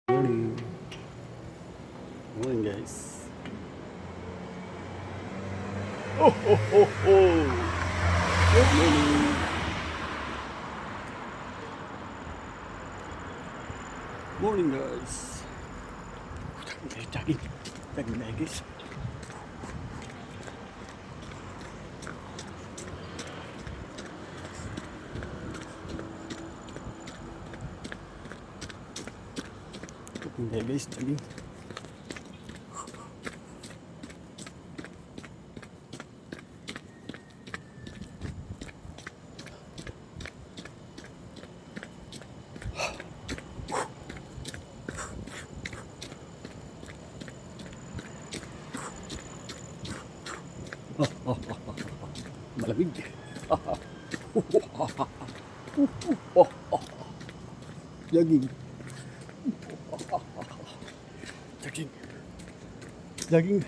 Morning. Morning, guys. Oh, oh, oh, oh. Good morning. Morning, guys. Jogging. Jogging na, guys. Jogging na, guys. Jogging. Malamig. Jogging. Jogging. Jogging.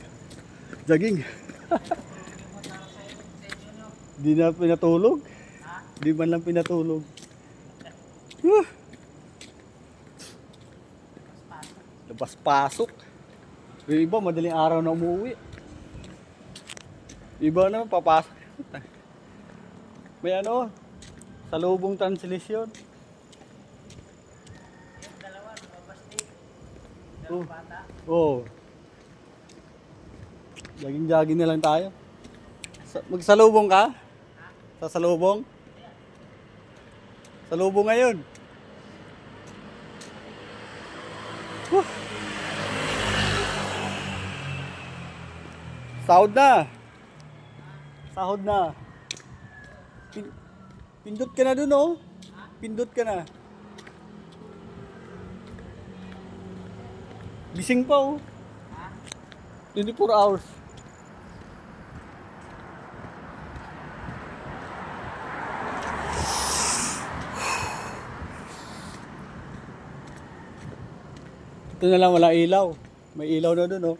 Jogging. Di na pinatulog. Di man lang pinatulog. Labas pasok. Yung iba madaling araw na umuwi. Iba naman papasok. May ano, salubong translisyon. Oh. Oh. Jogging na lang tayo. Magsalubong ka? Sasalubong? Salubong ngayon. Sahod na. Sahod na. Pindot ka na dun, oh. Pindot ka na. Gising pa, oh. 24 hours. Ito na lang, wala ilaw. May ilaw na dun, oh.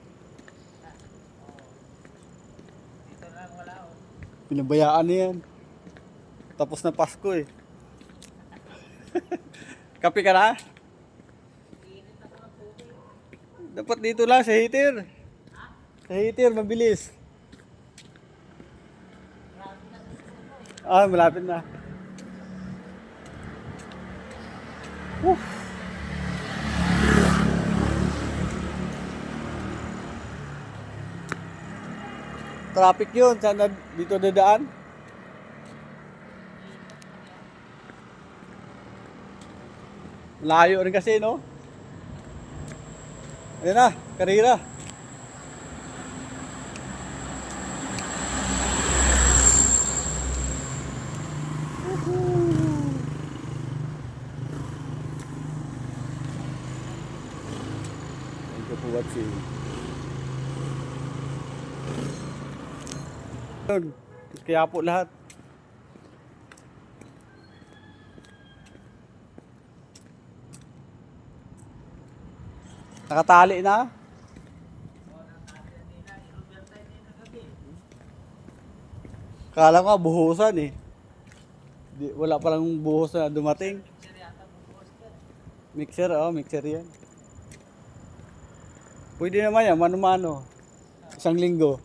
Pinabayaan na yan. Tapos na Pasko, eh. Kape ka na? Dapat dito lang sa heater. Sa heater, mabilis. Ah, malapit na. Traffic yun. Saan dito dadaan? Layo rin kasi, no? Ayan na, karira. Thank you for watching. Kaya po lahat. Nakatali na. Kala ko buhusan, eh. Wala palang buhos na dumating. Mixer, oh, mixer yan. Pwede naman yan, mano-mano. Isang linggo.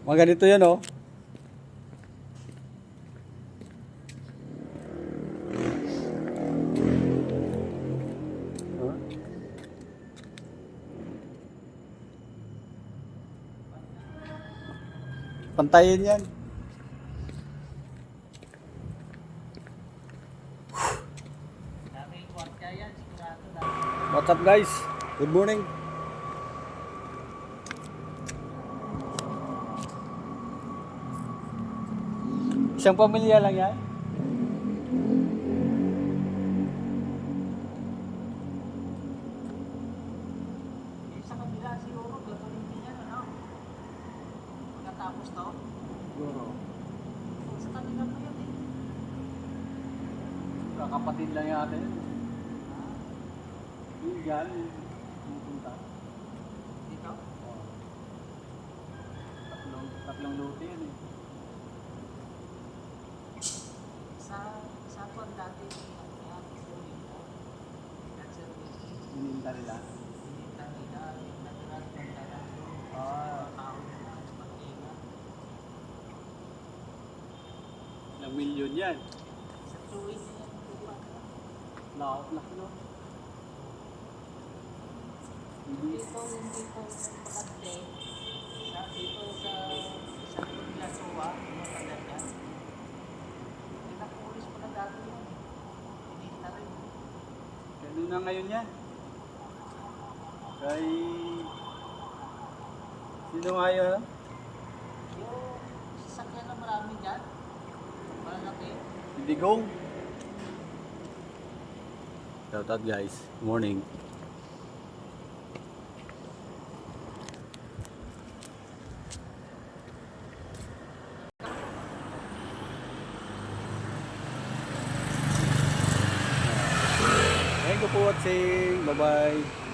Mga ganito yan, oh. Pantayin yan. What's up, guys? Good morning. Isang pamilya lang yan. Sa kabila siguro, gagawin din yan, ano? Pagkatapos to? Siguro. Sa kanila pa yun, eh. Kakapatid lang yata yun. Yung galing, pupunta. Dito? Tatlong lote yan, eh. ang dati. Kaya service. That service. Hininta nila. Hininta nila. Yung natural banda na doon. Ah. Sa tao na pagkina. Ilang milyon yan. Sa tuwid na yan. Laki no? Dito yung dito ng Makati. Sa dito sa isang Lasuwa. Yung mga ganyan. Pinakulis mo na dati yun. Hininta rin. Ganun na ngayon yan. Kay... Sino nga yun? Yung sasakyan na marami dyan. Malalaki. Si Digong. Shout out guys. Morning. Thank you for watching. Bye bye.